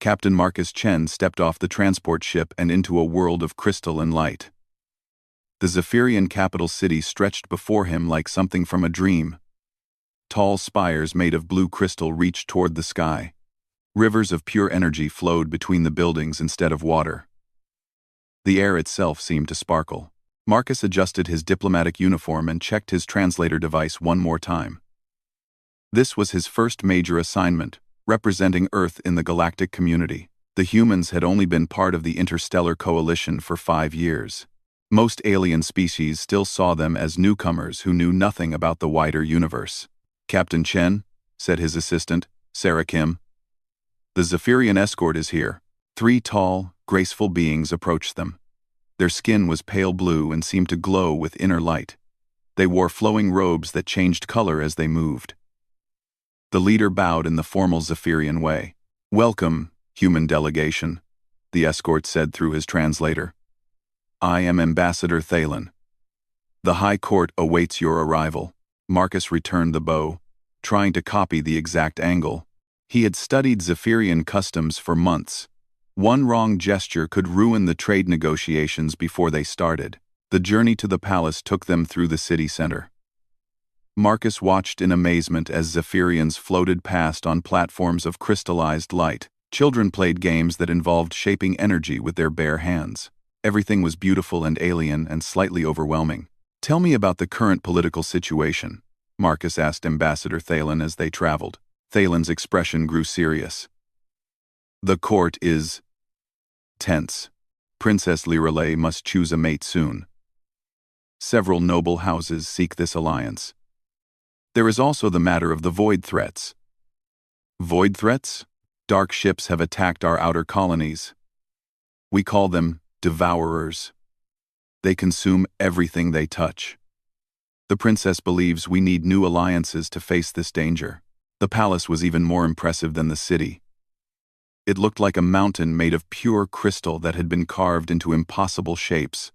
Captain Marcus Chen stepped off the transport ship and into a world of crystal and light. The Zephyrian capital city stretched before him like something from a dream. Tall spires made of blue crystal reached toward the sky. Rivers of pure energy flowed between the buildings instead of water. The air itself seemed to sparkle. Marcus adjusted his diplomatic uniform and checked his translator device one more time. This was his first major assignment, representing Earth in the galactic community. The humans had only been part of the interstellar coalition for 5 years. Most alien species still saw them as newcomers who knew nothing about the wider universe. "Captain Chen," said his assistant, Sarah Kim. "The Zephyrian escort is here." 3 tall, graceful beings approached them. Their skin was pale blue and seemed to glow with inner light. They wore flowing robes that changed color as they moved. The leader bowed in the formal Zephyrian way. "Welcome, human delegation," the escort said through his translator. "I am Ambassador Thalen. The High Court awaits your arrival." Marcus returned the bow, trying to copy the exact angle. He had studied Zephyrian customs for months. One wrong gesture could ruin the trade negotiations before they started. The journey to the palace took them through the city center. Marcus watched in amazement as Zephyrians floated past on platforms of crystallized light. Children played games that involved shaping energy with their bare hands. Everything was beautiful and alien and slightly overwhelming. "Tell me about the current political situation," Marcus asked Ambassador Thalen as they traveled. Thalen's expression grew serious. "The court is tense. Princess Lirelei must choose a mate soon. Several noble houses seek this alliance. There is also the matter of the void threats." "Void threats? Dark ships have attacked our outer colonies. We call them devourers. They consume everything they touch. The princess believes we need new alliances to face this danger." The palace was even more impressive than the city. It looked like a mountain made of pure crystal that had been carved into impossible shapes.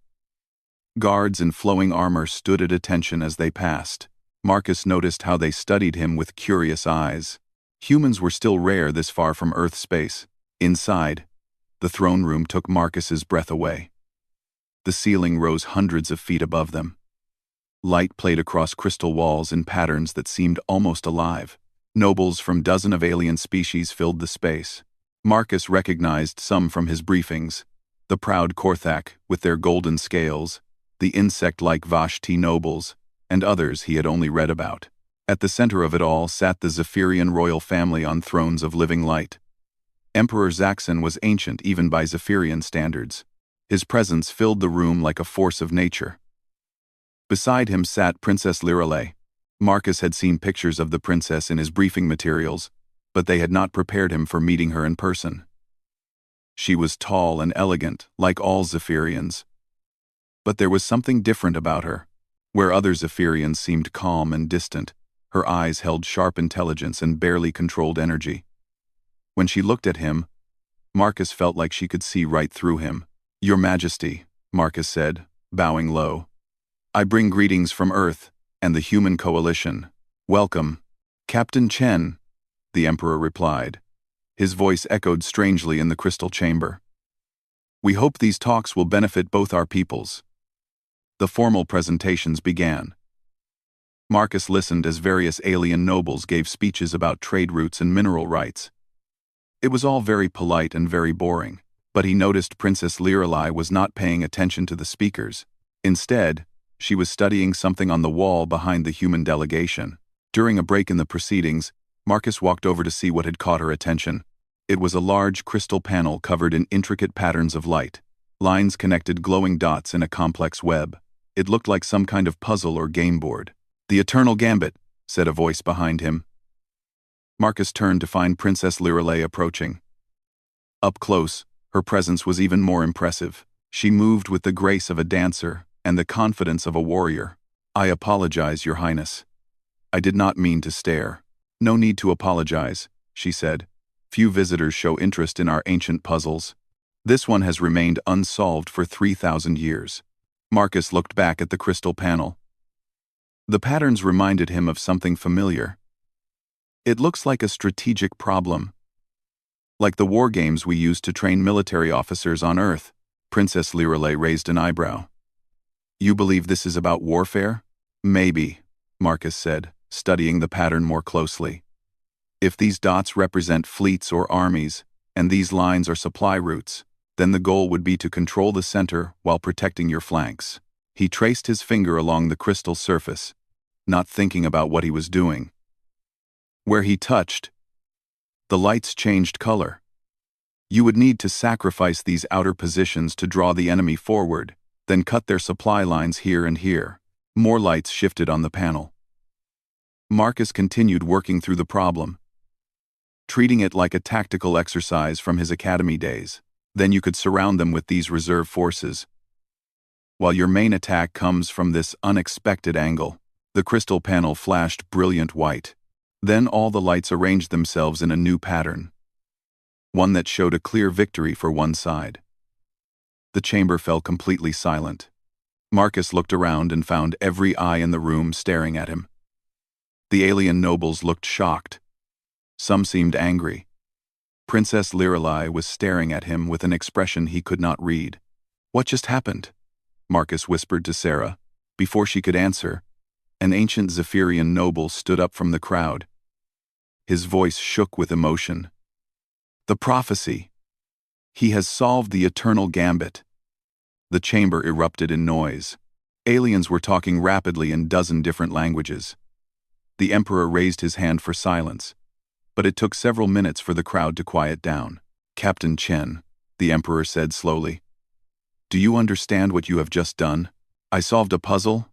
Guards in flowing armor stood at attention as they passed. Marcus noticed how they studied him with curious eyes. Humans were still rare this far from Earth space. Inside, the throne room took Marcus's breath away. The ceiling rose hundreds of feet above them. Light played across crystal walls in patterns that seemed almost alive. Nobles from dozens of alien species filled the space. Marcus recognized some from his briefings: the proud Korthak with their golden scales, the insect-like Vashti nobles, and others he had only read about. At the center of it all sat the Zephyrian royal family on thrones of living light. Emperor Zaxxon was ancient even by Zephyrian standards. His presence filled the room like a force of nature. Beside him sat Princess Lirelei. Marcus had seen pictures of the princess in his briefing materials, but they had not prepared him for meeting her in person. She was tall and elegant, like all Zephyrians. But there was something different about her. Where other Zephyrians seemed calm and distant, her eyes held sharp intelligence and barely controlled energy. When she looked at him, Marcus felt like she could see right through him. "Your Majesty," Marcus said, bowing low. "I bring greetings from Earth and the human coalition. Welcome." "Captain Chen," the Emperor replied. His voice echoed strangely in the crystal chamber. "We hope these talks will benefit both our peoples." The formal presentations began. Marcus listened as various alien nobles gave speeches about trade routes and mineral rights. It was all very polite and very boring, but he noticed Princess Lirelei was not paying attention to the speakers. Instead, she was studying something on the wall behind the human delegation. During a break in the proceedings, Marcus walked over to see what had caught her attention. It was a large crystal panel covered in intricate patterns of light. Lines connected glowing dots in a complex web. It looked like some kind of puzzle or game board. "The Eternal Gambit," said a voice behind him. Marcus turned to find Princess Lirelei approaching. Up close, her presence was even more impressive. She moved with the grace of a dancer and the confidence of a warrior. "I apologize, Your Highness. I did not mean to stare." "No need to apologize," she said. "Few visitors show interest in our ancient puzzles. This one has remained unsolved for 3,000 years. Marcus looked back at the crystal panel. The patterns reminded him of something familiar. "It looks like a strategic problem." Like the war games we use to train military officers on Earth. Princess Lirelei raised an eyebrow. You believe this is about warfare? Maybe, Marcus said, studying the pattern more closely. If these dots represent fleets or armies, and these lines are supply routes, then the goal would be to control the center while protecting your flanks. He traced his finger along the crystal surface, not thinking about what he was doing. Where he touched, the lights changed color. You would need to sacrifice these outer positions to draw the enemy forward, then cut their supply lines here and here. More lights shifted on the panel. Marcus continued working through the problem, treating it like a tactical exercise from his academy days. Then you could surround them with these reserve forces, while your main attack comes from this unexpected angle. The crystal panel flashed brilliant white. Then all the lights arranged themselves in a new pattern, one that showed a clear victory for one side. The chamber fell completely silent. Marcus looked around and found every eye in the room staring at him. The alien nobles looked shocked. Some seemed angry. Princess Lirelei was staring at him with an expression he could not read. What just happened? Marcus whispered to Sarah. Before she could answer, an ancient Zephyrian noble stood up from the crowd. His voice shook with emotion. The prophecy. He has solved the eternal gambit. The chamber erupted in noise. Aliens were talking rapidly in 12 different languages. The Emperor raised his hand for silence, but it took several minutes for the crowd to quiet down. Captain Chen, the Emperor said slowly. Do you understand what you have just done? I solved a puzzle?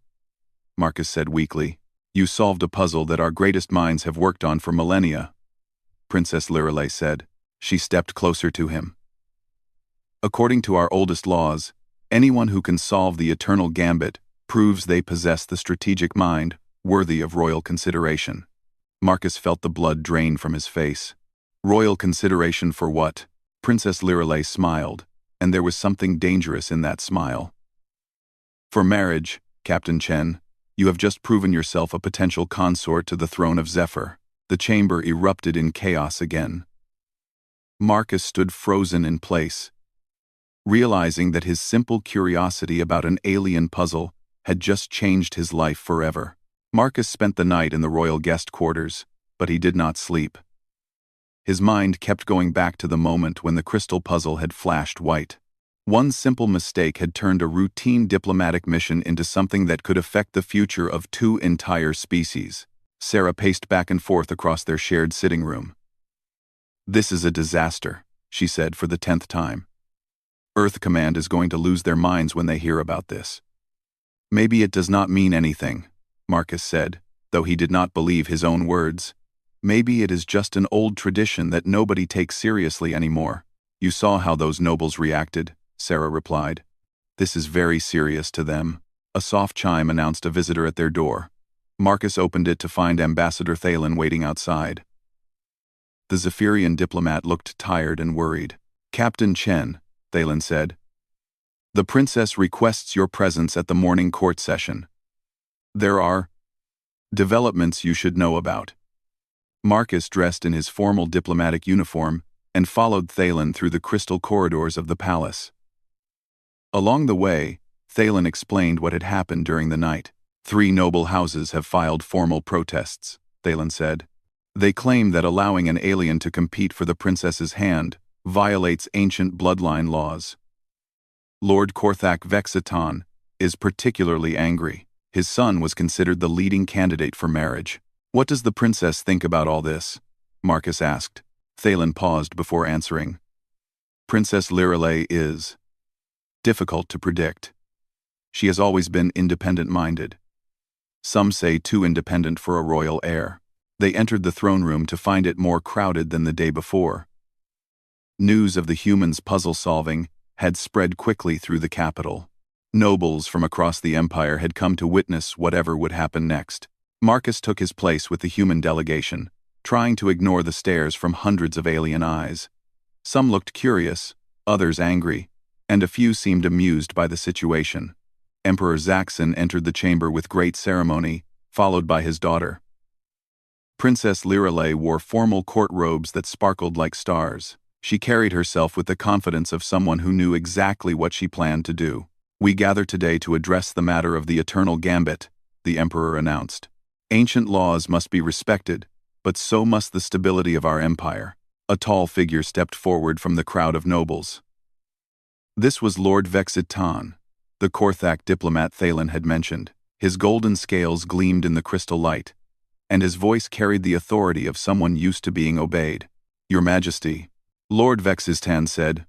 Marcus said weakly. You solved a puzzle that our greatest minds have worked on for millennia, Princess Lirelei said. She stepped closer to him. According to our oldest laws, anyone who can solve the eternal gambit proves they possess the strategic mind worthy of royal consideration. Marcus felt the blood drain from his face. Royal consideration for what? Princess Lirelei smiled, and there was something dangerous in that smile. For marriage, Captain Chen, you have just proven yourself a potential consort to the throne of Zephyr. The chamber erupted in chaos again. Marcus stood frozen in place, realizing that his simple curiosity about an alien puzzle had just changed his life forever. Marcus spent the night in the royal guest quarters, but he did not sleep. His mind kept going back to the moment when the crystal puzzle had flashed white. One simple mistake had turned a routine diplomatic mission into something that could affect the future of 2 entire species. Sarah paced back and forth across their shared sitting room. This is a disaster, she said for the 10th time. Earth Command is going to lose their minds when they hear about this. Maybe it does not mean anything, Marcus said, though he did not believe his own words. Maybe it is just an old tradition that nobody takes seriously anymore. You saw how those nobles reacted, Sarah replied. This is very serious to them. A soft chime announced a visitor at their door. Marcus opened it to find Ambassador Thalen waiting outside. The Zephyrian diplomat looked tired and worried. Captain Chen, Thalen said. The princess requests your presence at the morning court session. There are developments you should know about. Marcus dressed in his formal diplomatic uniform and followed Thalen through the crystal corridors of the palace. Along the way, Thalen explained what had happened during the night. 3 noble houses have filed formal protests, Thalen said. They claim that allowing an alien to compete for the princess's hand violates ancient bloodline laws. Lord Korthak Vexiton is particularly angry. His son was considered the leading candidate for marriage. What does the princess think about all this? Marcus asked. Thalen paused before answering. Princess Lirelei is difficult to predict. She has always been independent-minded. Some say too independent for a royal heir. They entered the throne room to find it more crowded than the day before. News of the humans' puzzle-solving had spread quickly through the capital. Nobles from across the empire had come to witness whatever would happen next. Marcus took his place with the human delegation, trying to ignore the stares from hundreds of alien eyes. Some looked curious, others angry, and a few seemed amused by the situation. Emperor Zaxxon entered the chamber with great ceremony, followed by his daughter. Princess Lirelei wore formal court robes that sparkled like stars. She carried herself with the confidence of someone who knew exactly what she planned to do. "We gather today to address the matter of the Eternal Gambit," the Emperor announced. "Ancient laws must be respected, but so must the stability of our empire." A tall figure stepped forward from the crowd of nobles. This was Lord Vexitan, the Korthak diplomat Thalen had mentioned. His golden scales gleamed in the crystal light, and his voice carried the authority of someone used to being obeyed. "Your Majesty," Lord Vexitan said,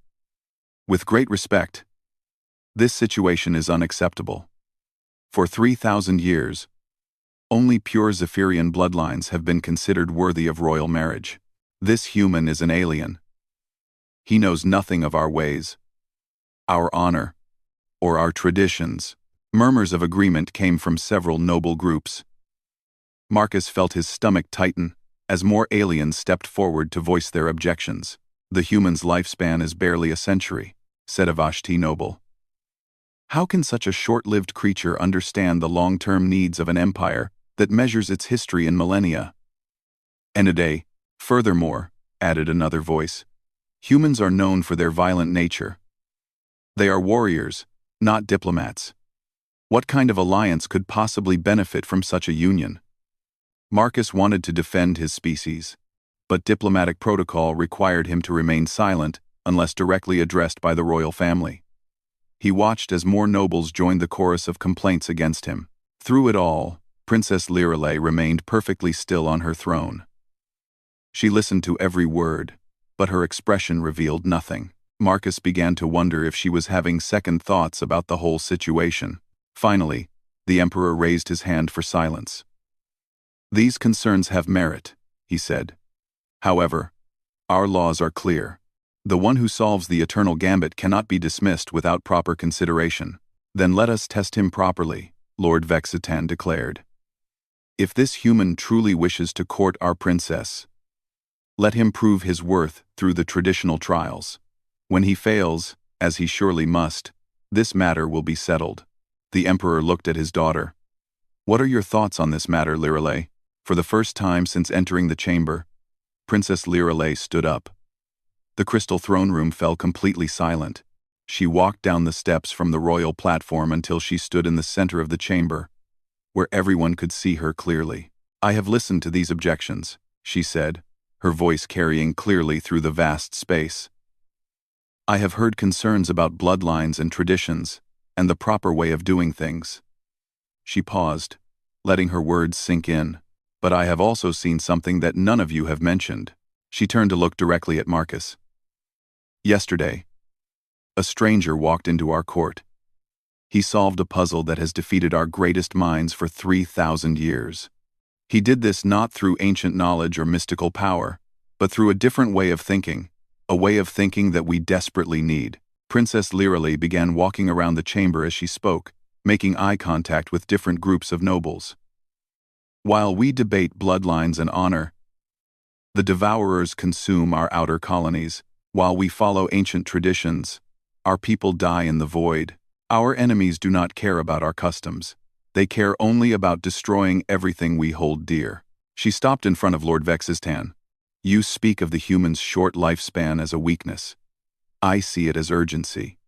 "with great respect, this situation is unacceptable. For 3,000 years, only pure Zephyrian bloodlines have been considered worthy of royal marriage. This human is an alien. He knows nothing of our ways, our honor, or our traditions." Murmurs of agreement came from several noble groups. Marcus felt his stomach tighten as more aliens stepped forward to voice their objections. "The human's lifespan is barely a century," said a Vashti noble. "How can such a short-lived creature understand the long-term needs of an empire that measures its history in millennia?" "And a day. Furthermore," added another voice, "humans are known for their violent nature. They are warriors, not diplomats. What kind of alliance could possibly benefit from such a union?" Marcus wanted to defend his species, but diplomatic protocol required him to remain silent unless directly addressed by the royal family. He watched as more nobles joined the chorus of complaints against him. Through it all, Princess Lirelei remained perfectly still on her throne. She listened to every word, but her expression revealed nothing. Marcus began to wonder if she was having second thoughts about the whole situation. Finally, the Emperor raised his hand for silence. "These concerns have merit," he said. "However, our laws are clear. The one who solves the Eternal Gambit cannot be dismissed without proper consideration." "Then let us test him properly," Lord Vexitan declared. "If this human truly wishes to court our princess, let him prove his worth through the traditional trials. When he fails, as he surely must, this matter will be settled." The Emperor looked at his daughter. "What are your thoughts on this matter, Lirelei?" For the first time since entering the chamber, Princess Lirelei stood up. The crystal throne room fell completely silent. She walked down the steps from the royal platform until she stood in the center of the chamber, where everyone could see her clearly. "I have listened to these objections," she said, her voice carrying clearly through the vast space. "I have heard concerns about bloodlines and traditions, and the proper way of doing things." She paused, letting her words sink in. "But I have also seen something that none of you have mentioned." She turned to look directly at Marcus. "Yesterday, a stranger walked into our court. He solved a puzzle that has defeated our greatest minds for 3,000 years. He did this not through ancient knowledge or mystical power, but through a different way of thinking, a way of thinking that we desperately need." Princess Lirelei began walking around the chamber as she spoke, making eye contact with different groups of nobles. "While we debate bloodlines and honor, the devourers consume our outer colonies. While we follow ancient traditions, our people die in the void. Our enemies do not care about our customs. They care only about destroying everything we hold dear." She stopped in front of Lord Vexitan. "You speak of the human's short lifespan as a weakness. I see it as urgency.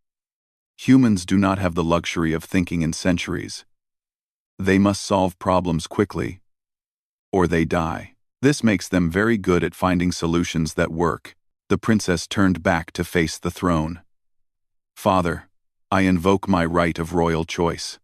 Humans do not have the luxury of thinking in centuries. They must solve problems quickly, or they die. This makes them very good at finding solutions that work." The princess turned back to face the throne. "Father, I invoke my right of royal choice.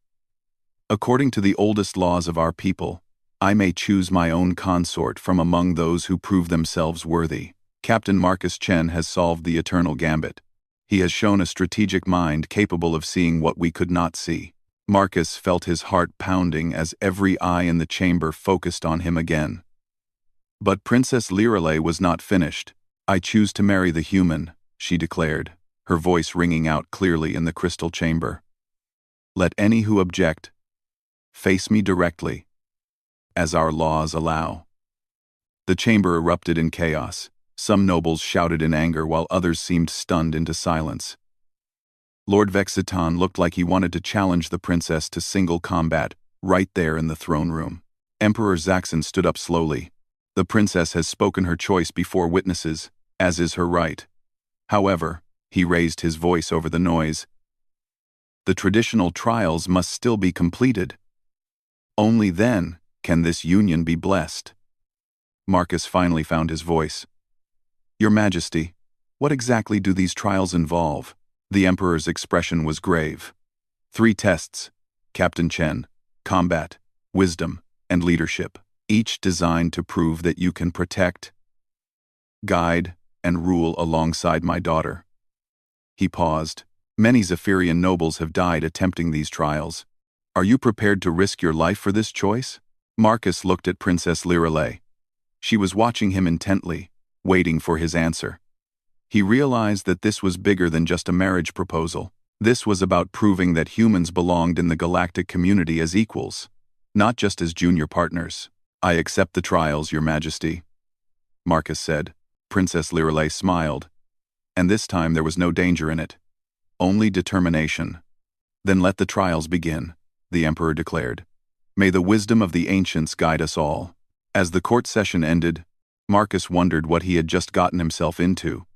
According to the oldest laws of our people, I may choose my own consort from among those who prove themselves worthy. Captain Marcus Chen has solved the Eternal Gambit. He has shown a strategic mind capable of seeing what we could not see." Marcus felt his heart pounding as every eye in the chamber focused on him again. But Princess Lirelei was not finished. "I choose to marry the human," she declared, her voice ringing out clearly in the crystal chamber. "Let any who object face me directly, as our laws allow." The chamber erupted in chaos. Some nobles shouted in anger while others seemed stunned into silence. Lord Vexitan looked like he wanted to challenge the princess to single combat, right there in the throne room. Emperor Zaxxon stood up slowly. "The princess has spoken her choice before witnesses, as is her right. However, he raised his voice over the noise. The traditional trials must still be completed. Only then can this union be blessed. Marcus finally found his voice. Your Majesty, what exactly do these trials involve? The Emperor's expression was grave. 3 tests, Captain Chen, combat, wisdom, and leadership, each designed to prove that you can protect, guide, and rule alongside my daughter. He paused. Many Zephyrian nobles have died attempting these trials. Are you prepared to risk your life for this choice? Marcus looked at Princess Lirelei. She was watching him intently, waiting for his answer. He realized that this was bigger than just a marriage proposal. This was about proving that humans belonged in the galactic community as equals, not just as junior partners. I accept the trials, Your Majesty, Marcus said. Princess Lirelei smiled, and this time there was no danger in it. Only determination. Then let the trials begin, the Emperor declared. May the wisdom of the ancients guide us all. As the court session ended, Marcus wondered what he had just gotten himself into.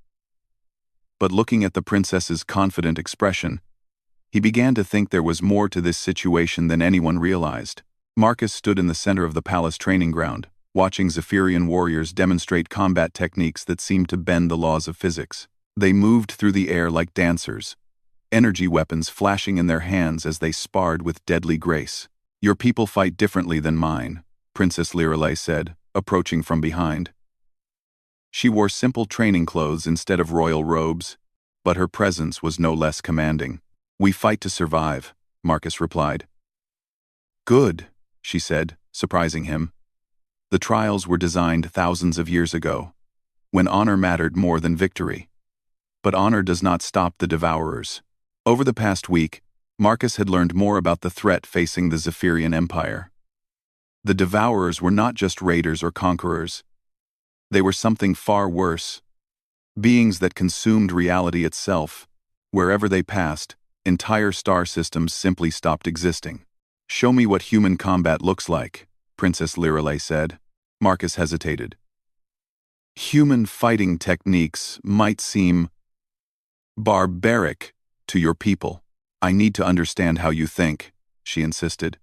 But looking at the princess's confident expression, he began to think there was more to this situation than anyone realized. Marcus stood in the center of the palace training ground, watching Zephyrian warriors demonstrate combat techniques that seemed to bend the laws of physics. They moved through the air like dancers, energy weapons flashing in their hands as they sparred with deadly grace. Your people fight differently than mine, Princess Lirelei said, approaching from behind. She wore simple training clothes instead of royal robes, but her presence was no less commanding. We fight to survive, Marcus replied. Good, she said, surprising him. The trials were designed thousands of years ago, when honor mattered more than victory. But honor does not stop the devourers. Over the past week, Marcus had learned more about the threat facing the Zephyrian Empire. The devourers were not just raiders or conquerors. They were something far worse. Beings that consumed reality itself. Wherever they passed, entire star systems simply stopped existing. Show me what human combat looks like, Princess Lirelei said. Marcus hesitated. Human fighting techniques might seem barbaric to your people. I need to understand how you think, she insisted.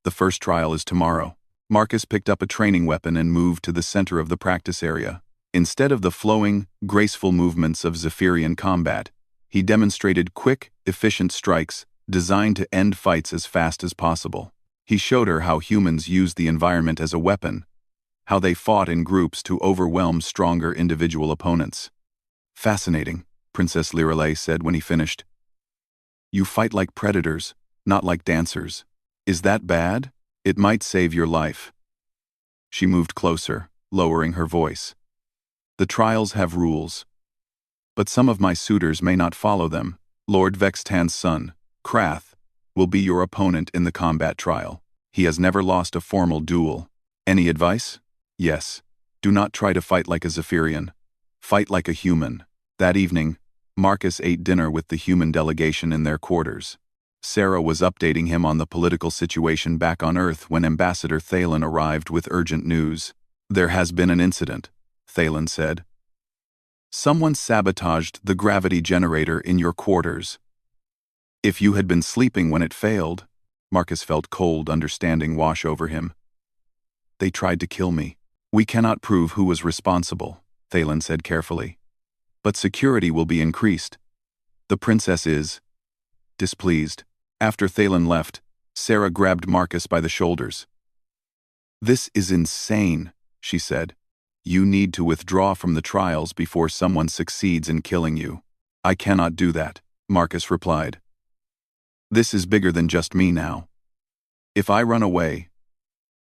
The first trial is tomorrow. Marcus picked up a training weapon and moved to the center of the practice area. Instead of the flowing, graceful movements of Zephyrian combat, he demonstrated quick, efficient strikes designed to end fights as fast as possible. He showed her how humans used the environment as a weapon, how they fought in groups to overwhelm stronger individual opponents. Fascinating, Princess Lirelei said when he finished. You fight like predators, not like dancers. Is that bad? It might save your life. She moved closer, lowering her voice. The trials have rules. But some of my suitors may not follow them. Lord Vextan's son, Krath, will be your opponent in the combat trial. He has never lost a formal duel. Any advice? Yes. Do not try to fight like a Zephyrian. Fight like a human. That evening, Marcus ate dinner with the human delegation in their quarters. Sarah was updating him on the political situation back on Earth when Ambassador Thalen arrived with urgent news. There has been an incident, Thalen said. Someone sabotaged the gravity generator in your quarters. If you had been sleeping when it failed, Marcus felt cold understanding wash over him. They tried to kill me. We cannot prove who was responsible, Thalen said carefully. But security will be increased. The princess is displeased. After Thalen left, Sarah grabbed Marcus by the shoulders. This is insane, she said. You need to withdraw from the trials before someone succeeds in killing you. I cannot do that, Marcus replied. This is bigger than just me now. If I run away,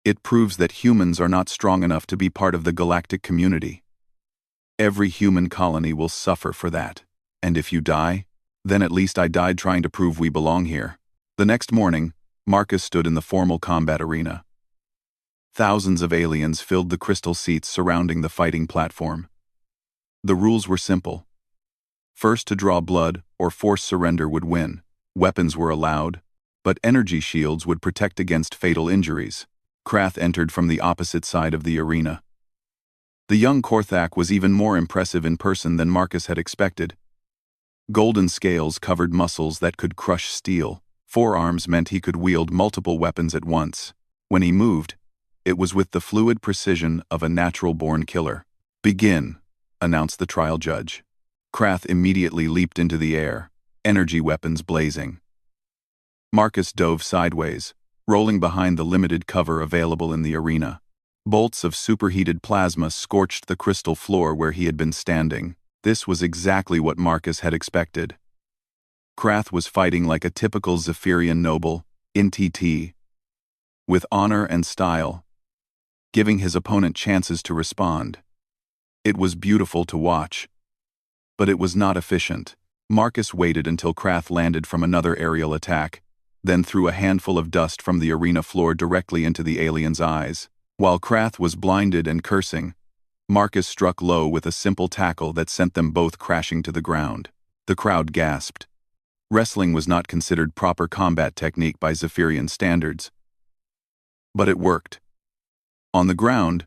it proves that humans are not strong enough to be part of the galactic community. Every human colony will suffer for that. And if you die, then at least I died trying to prove we belong here. The next morning, Marcus stood in the formal combat arena. Thousands of aliens filled the crystal seats surrounding the fighting platform. The rules were simple. First to draw blood or force surrender would win. Weapons were allowed, but energy shields would protect against fatal injuries. Krath entered from the opposite side of the arena. The young Korthak was even more impressive in person than Marcus had expected. Golden scales covered muscles that could crush steel. Forearms meant he could wield multiple weapons at once. When he moved, it was with the fluid precision of a natural-born killer. "Begin," announced the trial judge. Krath immediately leaped into the air, energy weapons blazing. Marcus dove sideways, rolling behind the limited cover available in the arena. Bolts of superheated plasma scorched the crystal floor where he had been standing. This was exactly what Marcus had expected. Krath was fighting like a typical Zephyrian noble, in TT, with honor and style, giving his opponent chances to respond. It was beautiful to watch, but it was not efficient. Marcus waited until Krath landed from another aerial attack, then threw a handful of dust from the arena floor directly into the alien's eyes. While Krath was blinded and cursing, Marcus struck low with a simple tackle that sent them both crashing to the ground. The crowd gasped. Wrestling was not considered proper combat technique by Zephyrian standards, but it worked. On the ground,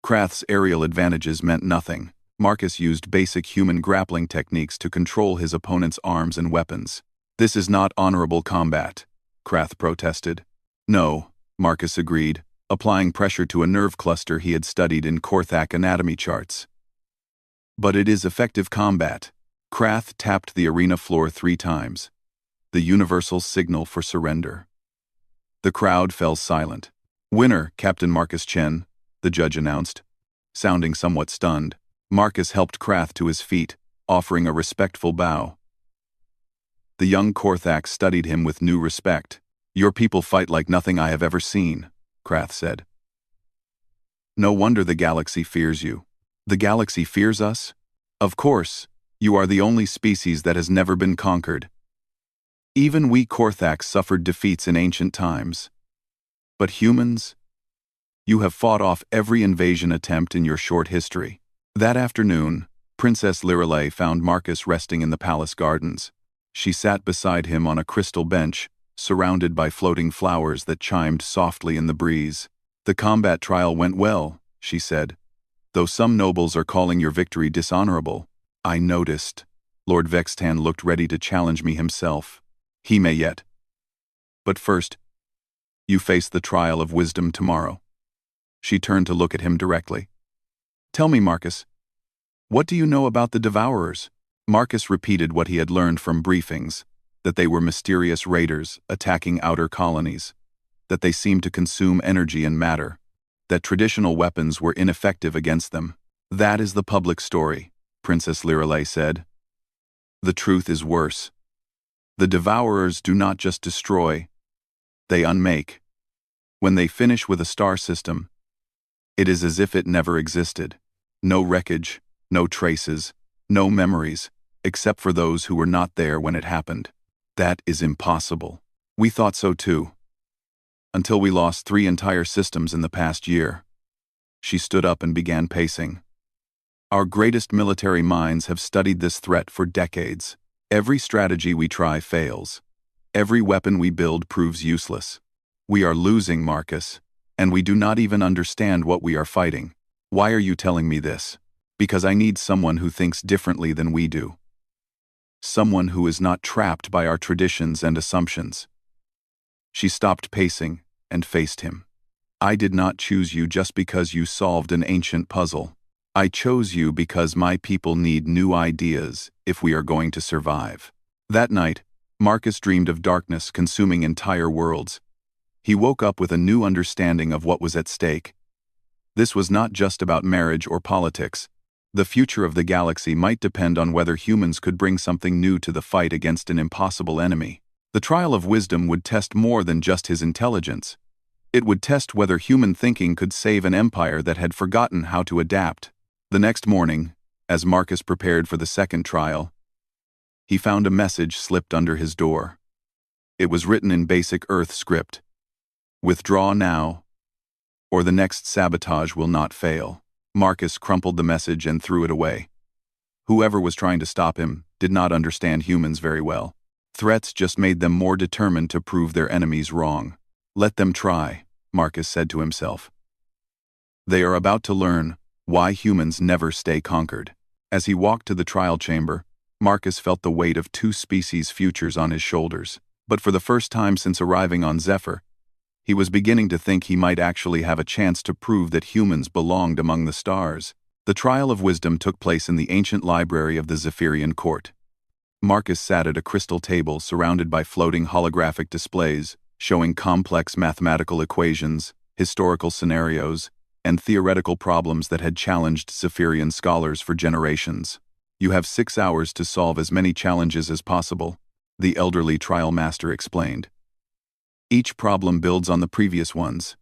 Krath's aerial advantages meant nothing. Marcus used basic human grappling techniques to control his opponent's arms and weapons. "This is not honorable combat," Krath protested. "No," Marcus agreed, applying pressure to a nerve cluster he had studied in Korthak anatomy charts. "But it is effective combat." Krath tapped the arena floor 3 times, the universal signal for surrender. The crowd fell silent. "Winner, Captain Marcus Chen," the judge announced. Sounding somewhat stunned, Marcus helped Krath to his feet, offering a respectful bow. The young Korthak studied him with new respect. "Your people fight like nothing I have ever seen," Krath said. "No wonder the galaxy fears you." "The galaxy fears us? Of course, you are the only species that has never been conquered. Even we Korthaks suffered defeats in ancient times. But humans? You have fought off every invasion attempt in your short history." That afternoon, Princess Lirelei found Marcus resting in the palace gardens. She sat beside him on a crystal bench, surrounded by floating flowers that chimed softly in the breeze. "The combat trial went well," she said, "though some nobles are calling your victory dishonorable." "I noticed." Lord Vextan looked ready to challenge me himself. "He may yet. But first, you face the trial of wisdom tomorrow." She turned to look at him directly. "Tell me, Marcus, what do you know about the Devourers?" Marcus repeated what he had learned from briefings, that they were mysterious raiders attacking outer colonies, that they seemed to consume energy and matter, that traditional weapons were ineffective against them. "That is the public story," Princess Lirelei said. "The truth is worse. The Devourers do not just destroy, they unmake. When they finish with a star system, it is as if it never existed. No wreckage, no traces, no memories, except for those who were not there when it happened. That is impossible. We thought so too. Until we lost 3 entire systems in the past year." She stood up and began pacing. "Our greatest military minds have studied this threat for decades. Every strategy we try fails. Every weapon we build proves useless. We are losing, Marcus, and we do not even understand what we are fighting. Why are you telling me this?" "Because I need someone who thinks differently than we do. Someone who is not trapped by our traditions and assumptions." She stopped pacing and faced him. "I did not choose you just because you solved an ancient puzzle. I chose you because my people need new ideas if we are going to survive." That night, Marcus dreamed of darkness consuming entire worlds. He woke up with a new understanding of what was at stake. This was not just about marriage or politics. The future of the galaxy might depend on whether humans could bring something new to the fight against an impossible enemy. The trial of wisdom would test more than just his intelligence. It would test whether human thinking could save an empire that had forgotten how to adapt. The next morning, as Marcus prepared for the second trial, he found a message slipped under his door. It was written in basic Earth script. "Withdraw now, or the next sabotage will not fail." Marcus crumpled the message and threw it away. Whoever was trying to stop him did not understand humans very well. Threats just made them more determined to prove their enemies wrong. "Let them try," Marcus said to himself. "They are about to learn why humans never stay conquered." As he walked to the trial chamber, Marcus felt the weight of two species' futures on his shoulders. But for the first time since arriving on Zephyr, he was beginning to think he might actually have a chance to prove that humans belonged among the stars. The trial of wisdom took place in the ancient library of the Zephyrian court. Marcus sat at a crystal table surrounded by floating holographic displays, showing complex mathematical equations, historical scenarios, and theoretical problems that had challenged Zephyrian scholars for generations. "You have 6 hours to solve as many challenges as possible," the elderly trial master explained. "Each problem builds on the previous ones.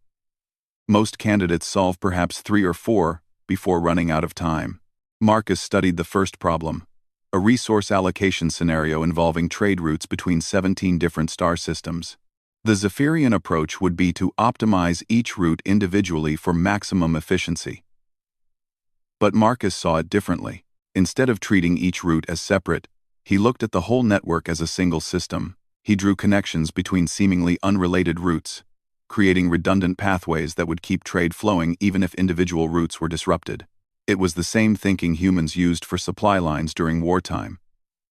Most candidates solve perhaps 3 or 4 before running out of time." Marcus studied the first problem, a resource allocation scenario involving trade routes between 17 different star systems. The Zephyrian approach would be to optimize each route individually for maximum efficiency. But Marcus saw it differently. Instead of treating each route as separate, he looked at the whole network as a single system. He drew connections between seemingly unrelated routes, creating redundant pathways that would keep trade flowing even if individual routes were disrupted. It was the same thinking humans used for supply lines during wartime.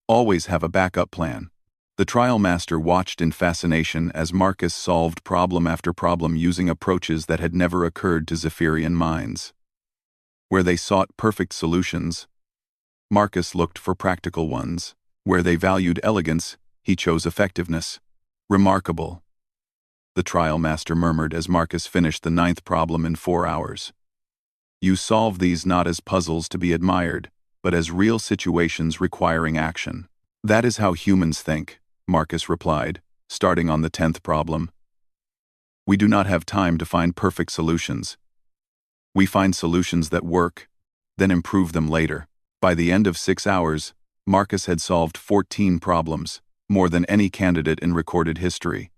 Always have a backup plan. The trial master watched in fascination as Marcus solved problem after problem using approaches that had never occurred to Zephyrian minds. Where they sought perfect solutions, Marcus looked for practical ones. Where they valued elegance, he chose effectiveness. "Remarkable," the trial master murmured as Marcus finished the 9th problem in 4 hours. "You solve these not as puzzles to be admired, but as real situations requiring action." "That is how humans think," Marcus replied, starting on the 10th problem. "We do not have time to find perfect solutions. We find solutions that work, then improve them later." By the end of 6 hours, Marcus had solved 14 problems, more than any candidate in recorded history.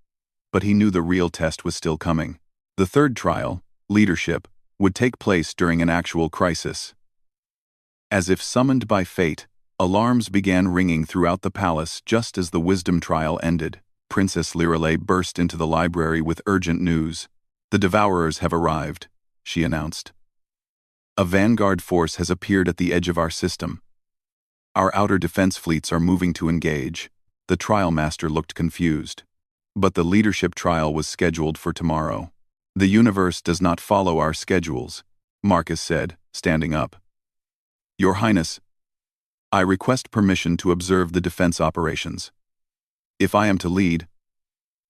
But he knew the real test was still coming. The third trial, leadership, would take place during an actual crisis. As if summoned by fate, alarms began ringing throughout the palace just as the wisdom trial ended. Princess Lirelei burst into the library with urgent news. "The Devourers have arrived," she announced. "A vanguard force has appeared at the edge of our system. Our outer defense fleets are moving to engage." The trial master looked confused. But the leadership trial was scheduled for tomorrow. "The universe does not follow our schedules," Marcus said, standing up. "Your Highness, I request permission to observe the defense operations. If I am to lead,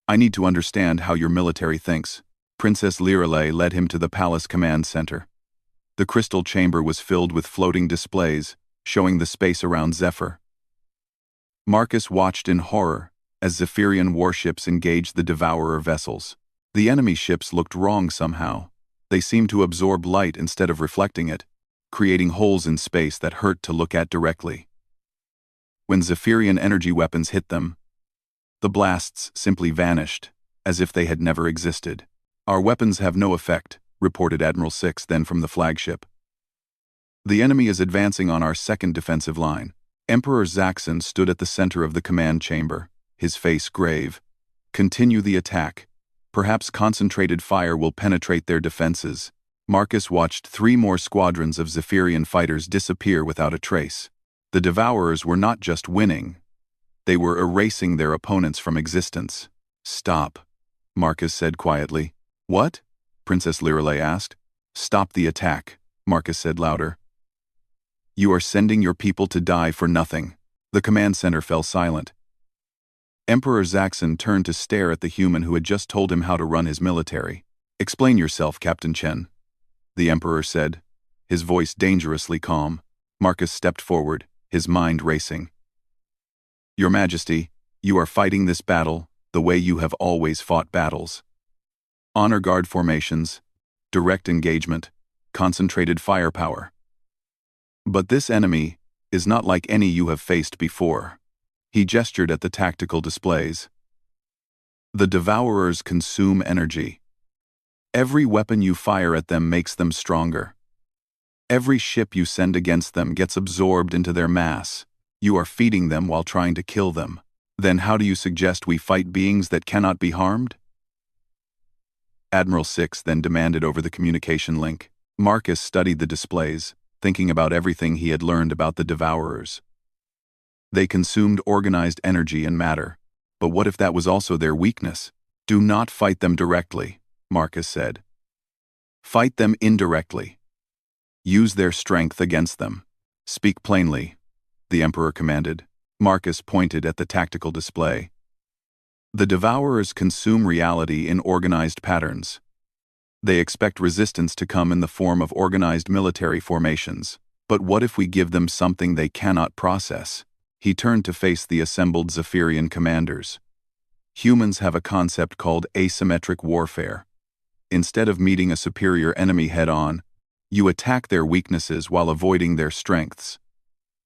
I need to understand how your military thinks." Princess Lirelei led him to the palace command center. The crystal chamber was filled with floating displays, showing the space around Zephyr. Marcus watched in horror as Zephyrian warships engaged the Devourer vessels. The enemy ships looked wrong somehow. They seemed to absorb light instead of reflecting it, creating holes in space that hurt to look at directly. When Zephyrian energy weapons hit them, the blasts simply vanished, as if they had never existed. "Our weapons have no effect," reported Admiral Six then from the flagship. "The enemy is advancing on our second defensive line." Emperor Zaxxon stood at the center of the command chamber, his face grave. "Continue the attack. Perhaps concentrated fire will penetrate their defenses." Marcus watched 3 more squadrons of Zephyrian fighters disappear without a trace. The Devourers were not just winning, they were erasing their opponents from existence. "Stop," Marcus said quietly. "What?" Princess Lirelei asked. "Stop the attack," Marcus said louder. "You are sending your people to die for nothing." The command center fell silent. Emperor Zaxxon turned to stare at the human who had just told him how to run his military. "Explain yourself, Captain Chen," the Emperor said, his voice dangerously calm. Marcus stepped forward, his mind racing. "Your Majesty, you are fighting this battle the way you have always fought battles. Honor guard formations, direct engagement, concentrated firepower. But this enemy is not like any you have faced before." He gestured at the tactical displays. "The Devourers consume energy. Every weapon you fire at them makes them stronger. Every ship you send against them gets absorbed into their mass. You are feeding them while trying to kill them. Then how do you suggest we fight beings that cannot be harmed?" Admiral Six then demanded over the communication link. Marcus studied the displays, thinking about everything he had learned about the Devourers. They consumed organized energy and matter. But what if that was also their weakness? Do not fight them directly, Marcus said. Fight them indirectly. Use their strength against them. Speak plainly, the Emperor commanded. Marcus pointed at the tactical display. The Devourers consume reality in organized patterns. They expect resistance to come in the form of organized military formations. But what if we give them something they cannot process? He turned to face the assembled Zephyrian commanders. Humans have a concept called asymmetric warfare. Instead of meeting a superior enemy head-on, you attack their weaknesses while avoiding their strengths.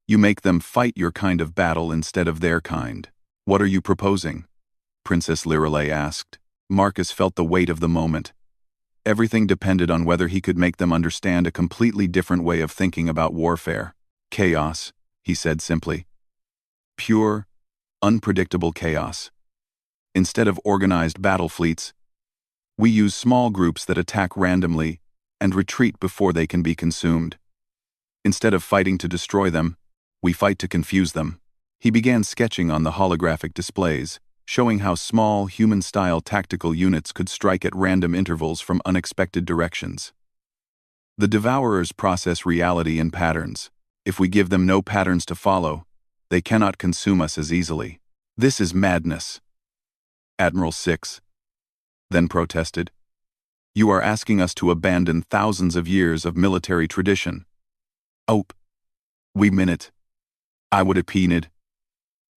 You make them fight your kind of battle instead of their kind. What are you proposing? Princess Lirelei asked. Marcus felt the weight of the moment. Everything depended on whether he could make them understand a completely different way of thinking about warfare. Chaos, he said simply. Pure, unpredictable chaos. Instead of organized battle fleets, we use small groups that attack randomly and retreat before they can be consumed. Instead of fighting to destroy them, we fight to confuse them. He began sketching on the holographic displays, showing how small, human-style tactical units could strike at random intervals from unexpected directions. The Devourers process reality in patterns. If we give them no patterns to follow, they cannot consume us as easily. This is madness. Admiral 6 then protested. You are asking us to abandon thousands of years of military tradition. Oh, we mean it. I would opined.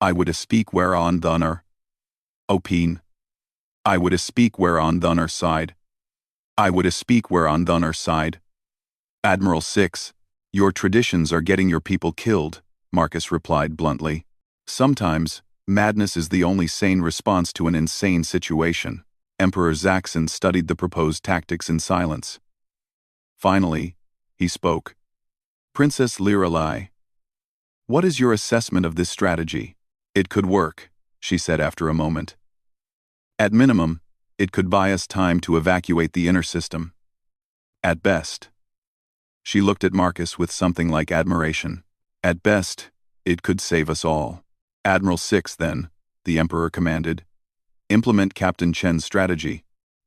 I would speak whereon thunner. Opine. I would speak whereon thunner side. I would speak whereon thunner side. Admiral 6, your traditions are getting your people killed, Marcus replied bluntly. Sometimes, madness is the only sane response to an insane situation. Emperor Zaxxon studied the proposed tactics in silence. Finally, he spoke. Princess Lirelei, what is your assessment of this strategy? It could work, she said after a moment. At minimum, it could buy us time to evacuate the inner system. At best. She looked at Marcus with something like admiration. At best, it could save us all. Admiral 6, then, the Emperor commanded. Implement Captain Chen's strategy.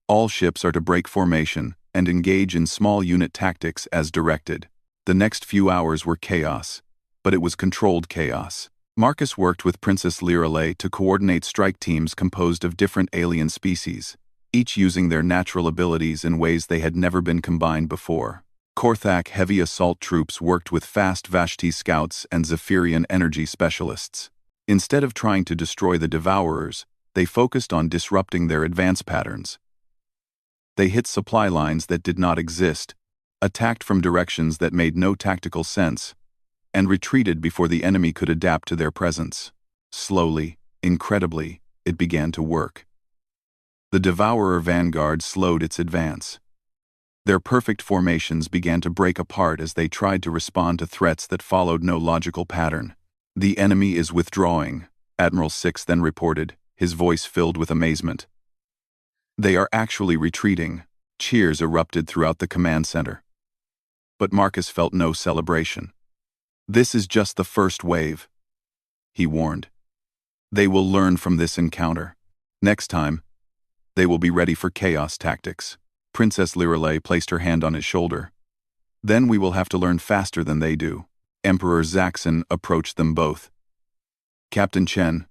All ships are to break formation and engage in small unit tactics as directed. The next few hours were chaos, but it was controlled chaos. Marcus worked with Princess Lirelei to coordinate strike teams composed of different alien species, each using their natural abilities in ways they had never been combined before. Korthak heavy assault troops worked with fast Vashti scouts and Zephyrian energy specialists. Instead of trying to destroy the Devourers, they focused on disrupting their advance patterns. They hit supply lines that did not exist, attacked from directions that made no tactical sense, and retreated before the enemy could adapt to their presence. Slowly, incredibly, it began to work. The Devourer vanguard slowed its advance. Their perfect formations began to break apart as they tried to respond to threats that followed no logical pattern. The enemy is withdrawing, Admiral 6 then reported, his voice filled with amazement. They are actually retreating. Cheers erupted throughout the command center. But Marcus felt no celebration. This is just the first wave, he warned. They will learn from this encounter. Next time, they will be ready for chaos tactics. Princess Lirelei placed her hand on his shoulder. Then we will have to learn faster than they do. Emperor Zaxxon approached them both. Captain Chen,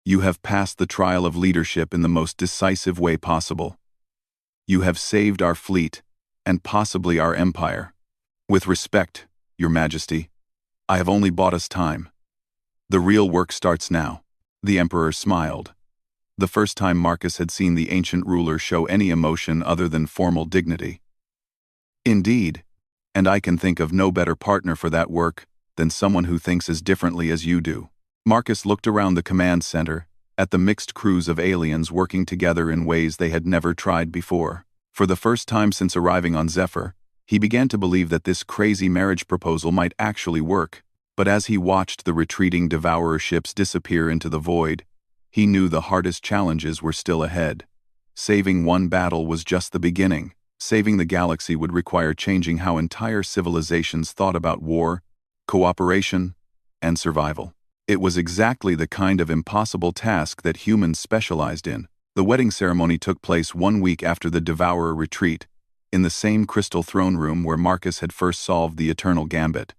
you have passed the trial of leadership in the most decisive way possible. You have saved our fleet, and possibly our empire. With respect, Your Majesty, I have only bought us time. The real work starts now. The Emperor smiled. The first time Marcus had seen the ancient ruler show any emotion other than formal dignity. Indeed, and I can think of no better partner for that work than someone who thinks as differently as you do. Marcus looked around the command center, at the mixed crews of aliens working together in ways they had never tried before. For the first time since arriving on Zephyr, he began to believe that this crazy marriage proposal might actually work. But as he watched the retreating Devourer ships disappear into the void, he knew the hardest challenges were still ahead. Saving one battle was just the beginning. Saving the galaxy would require changing how entire civilizations thought about war, cooperation, and survival. It was exactly the kind of impossible task that humans specialized in. The wedding ceremony took place 1 week after the Devourer retreat, in the same crystal throne room where Marcus had first solved the Eternal Gambit.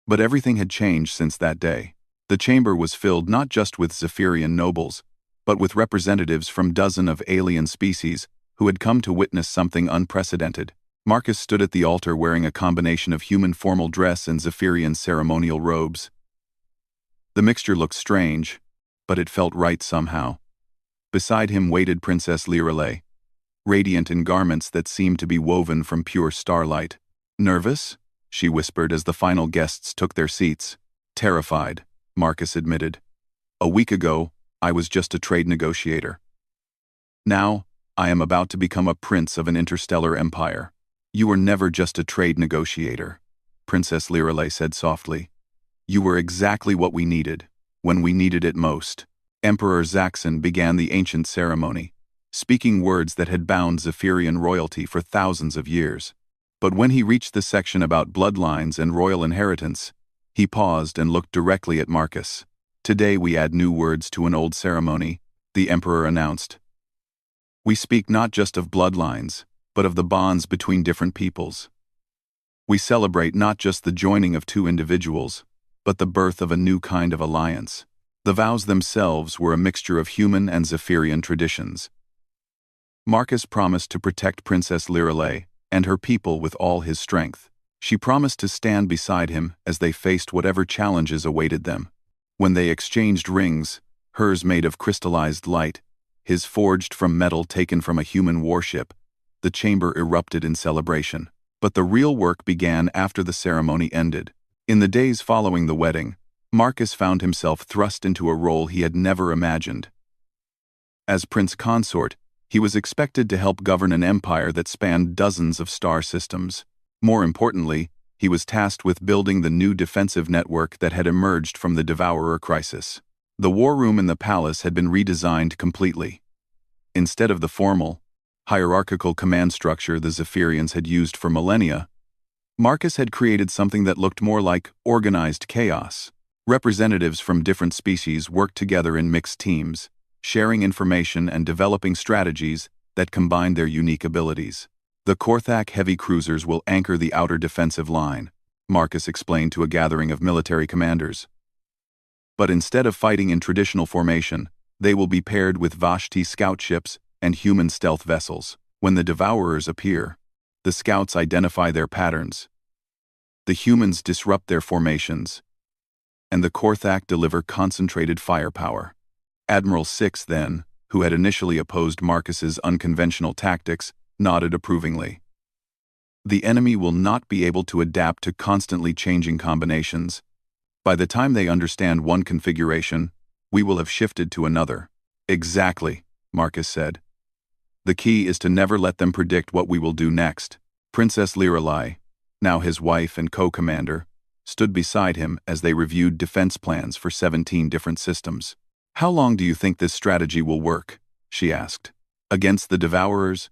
But everything had changed since that day. The chamber was filled not just with Zephyrian nobles, but with representatives from dozens of alien species who had come to witness something unprecedented. Marcus stood at the altar wearing a combination of human formal dress and Zephyrian ceremonial robes. The mixture looked strange, but it felt right somehow. Beside him waited Princess Lirelei, radiant in garments that seemed to be woven from pure starlight. "Nervous?" she whispered as the final guests took their seats. "Terrified," Marcus admitted. "A week ago, I was just a trade negotiator. Now, I am about to become a prince of an interstellar empire." "You were never just a trade negotiator," Princess Lirelei said softly. "You were exactly what we needed, when we needed it most." Emperor Zaxxon began the ancient ceremony, speaking words that had bound Zephyrian royalty for thousands of years. But when he reached the section about bloodlines and royal inheritance, he paused and looked directly at Marcus. "Today we add new words to an old ceremony," the Emperor announced. "We speak not just of bloodlines, but of the bonds between different peoples. We celebrate not just the joining of two individuals, but the birth of a new kind of alliance." The vows themselves were a mixture of human and Zephyrian traditions. Marcus promised to protect Princess Lirelei and her people with all his strength. She promised to stand beside him as they faced whatever challenges awaited them. When they exchanged rings, hers made of crystallized light, his forged from metal taken from a human warship, the chamber erupted in celebration. But the real work began after the ceremony ended. In the days following the wedding, Marcus found himself thrust into a role he had never imagined. As Prince Consort, he was expected to help govern an empire that spanned dozens of star systems. More importantly, he was tasked with building the new defensive network that had emerged from the Devourer crisis. The war room in the palace had been redesigned completely. Instead of the formal, hierarchical command structure the Zephyrians had used for millennia, Marcus had created something that looked more like organized chaos. Representatives from different species worked together in mixed teams, sharing information and developing strategies that combined their unique abilities. "The Korthak heavy cruisers will anchor the outer defensive line," Marcus explained to a gathering of military commanders. "But instead of fighting in traditional formation, they will be paired with Vashti scout ships and human stealth vessels. When the Devourers appear, the scouts identify their patterns. The humans disrupt their formations, and the Korthak deliver concentrated firepower." Admiral Six, then, who had initially opposed Marcus's unconventional tactics, nodded approvingly. "The enemy will not be able to adapt to constantly changing combinations. By the time they understand one configuration, we will have shifted to another." "Exactly," Marcus said. "The key is to never let them predict what we will do next." Princess Lirelei, now his wife and co-commander, stood beside him as they reviewed defense plans for 17 different systems. "How long do you think this strategy will work?" she asked. "Against the Devourers?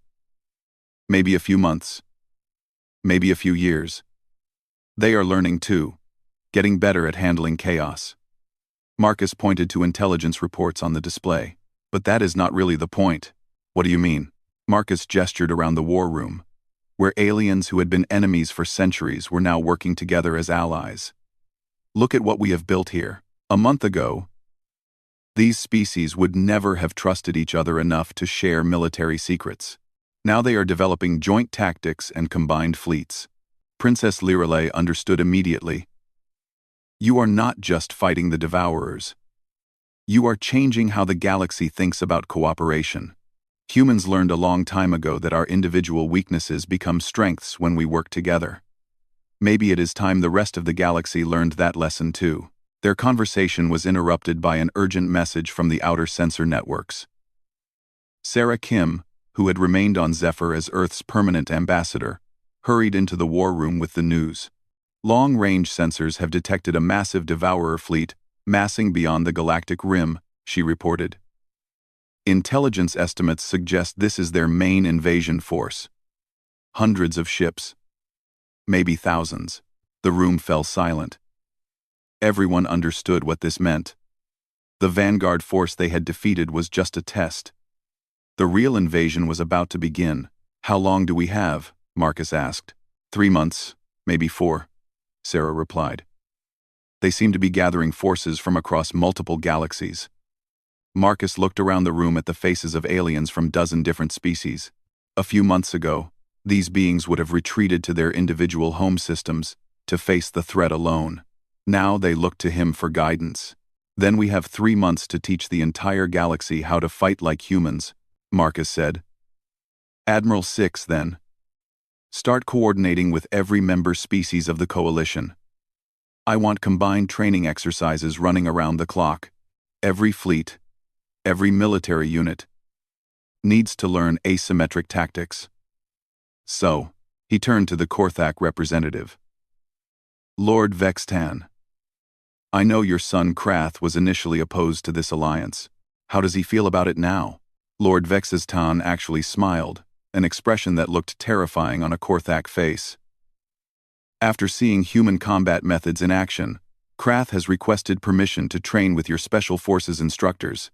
Maybe a few months. Maybe a few years. They are learning too, getting better at handling chaos." Marcus pointed to intelligence reports on the display. "But that is not really the point." "What do you mean?" Marcus gestured around the war room, where aliens who had been enemies for centuries were now working together as allies. "Look at what we have built here. A month ago, these species would never have trusted each other enough to share military secrets. Now they are developing joint tactics and combined fleets." Princess Lirelei understood immediately. "You are not just fighting the Devourers. You are changing how the galaxy thinks about cooperation. Humans learned a long time ago that our individual weaknesses become strengths when we work together. Maybe it is time the rest of the galaxy learned that lesson too." Their conversation was interrupted by an urgent message from the outer sensor networks. Sarah Kim, who had remained on Zephyr as Earth's permanent ambassador, hurried into the war room with the news. "Long-range sensors have detected a massive Devourer fleet massing beyond the galactic rim," she reported. "Intelligence estimates suggest this is their main invasion force. Hundreds of ships. Maybe thousands." The room fell silent. Everyone understood what this meant. The vanguard force they had defeated was just a test. The real invasion was about to begin. "How long do we have?" Marcus asked. 3 months, maybe 4, Sarah replied. They seemed to be gathering forces from across multiple galaxies. Marcus looked around the room at the faces of aliens from dozen different species. A few months ago, these beings would have retreated to their individual home systems to face the threat alone. Now they looked to him for guidance. "Then we have 3 months to teach the entire galaxy how to fight like humans," Marcus said. "Admiral 6, then. Start coordinating with every member species of the coalition. I want combined training exercises running around the clock. Every fleet, every military unit, needs to learn asymmetric tactics." So, he turned to the Korthak representative. "Lord Vextan, I know your son Krath was initially opposed to this alliance. How does he feel about it now?" Lord Vextan actually smiled, an expression that looked terrifying on a Korthak face. "After seeing human combat methods in action, Krath has requested permission to train with your Special Forces instructors.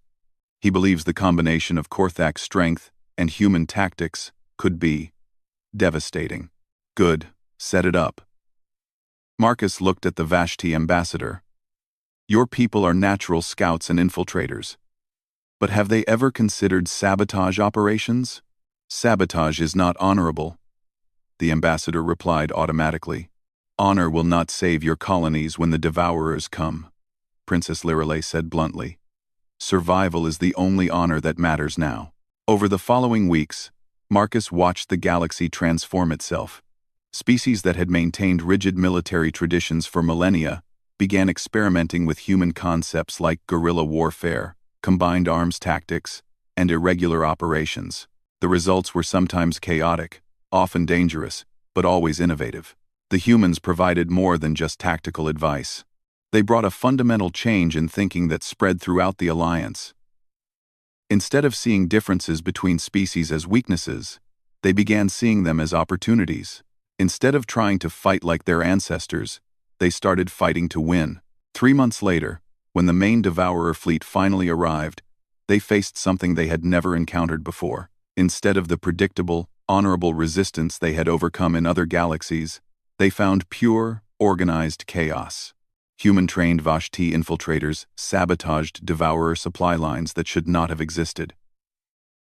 He believes the combination of Korthak strength and human tactics could be devastating." "Good, set it up." Marcus looked at the Vashti ambassador. "Your people are natural scouts and infiltrators. But have they ever considered sabotage operations?" "Sabotage is not honorable," the ambassador replied automatically. "Honor will not save your colonies when the devourers come," Princess Lirelei said bluntly. "Survival is the only honor that matters now." Over the following weeks, Marcus watched the galaxy transform itself. Species that had maintained rigid military traditions for millennia began experimenting with human concepts like guerrilla warfare, combined arms tactics, and irregular operations. The results were sometimes chaotic, often dangerous, but always innovative. The humans provided more than just tactical advice. They brought a fundamental change in thinking that spread throughout the alliance. Instead of seeing differences between species as weaknesses, they began seeing them as opportunities. Instead of trying to fight like their ancestors, they started fighting to win. 3 months later, when the main Devourer fleet finally arrived, they faced something they had never encountered before. Instead of the predictable, honorable resistance they had overcome in other galaxies, they found pure, organized chaos. Human-trained Vashti infiltrators sabotaged Devourer supply lines that should not have existed.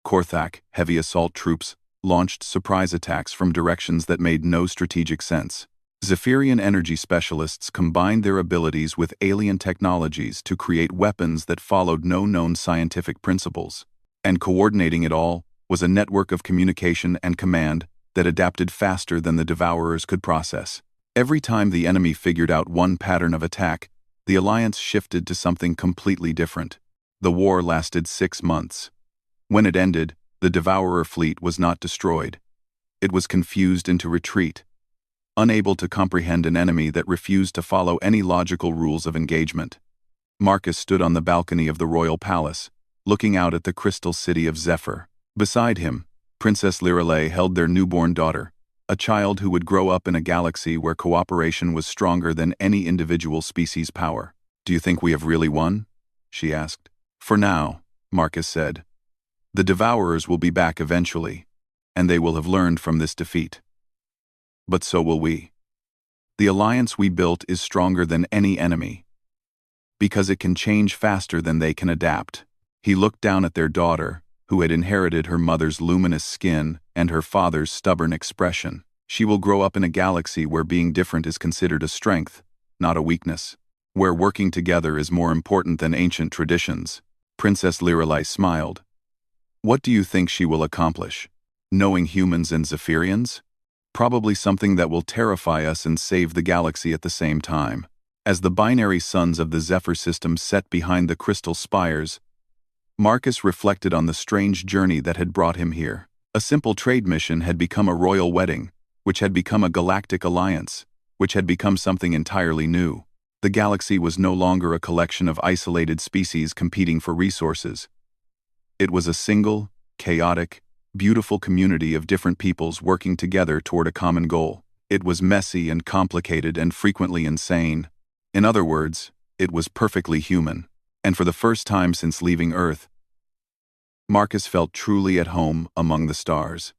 Korthak heavy assault troops launched surprise attacks from directions that made no strategic sense. Zephyrian energy specialists combined their abilities with alien technologies to create weapons that followed no known scientific principles. And coordinating it all was a network of communication and command that adapted faster than the Devourers could process. Every time the enemy figured out one pattern of attack, the alliance shifted to something completely different. The war lasted 6 months. When it ended, the Devourer fleet was not destroyed. It was confused into retreat, unable to comprehend an enemy that refused to follow any logical rules of engagement. Marcus stood on the balcony of the royal palace, looking out at the crystal city of Zephyr. Beside him, Princess Lirelei held their newborn daughter, a child who would grow up in a galaxy where cooperation was stronger than any individual species' power. "Do you think we have really won?" she asked. "For now," Marcus said. "The Devourers will be back eventually, and they will have learned from this defeat. But so will we. The alliance we built is stronger than any enemy, because it can change faster than they can adapt." He looked down at their daughter, who had inherited her mother's luminous skin and her father's stubborn expression. She will grow up in a galaxy where being different is considered a strength, not a weakness, where working together is more important than ancient traditions. Princess Lirelei smiled. "What do you think she will accomplish? Knowing humans and Zephyrians? Probably something that will terrify us and save the galaxy at the same time." As the binary suns of the Zephyr system set behind the crystal spires, Marcus reflected on the strange journey that had brought him here. A simple trade mission had become a royal wedding, which had become a galactic alliance, which had become something entirely new. The galaxy was no longer a collection of isolated species competing for resources. It was a single, chaotic, beautiful community of different peoples working together toward a common goal. It was messy and complicated and frequently insane, In other words, it was perfectly human, and for the first time since leaving Earth, Marcus felt truly at home among the stars.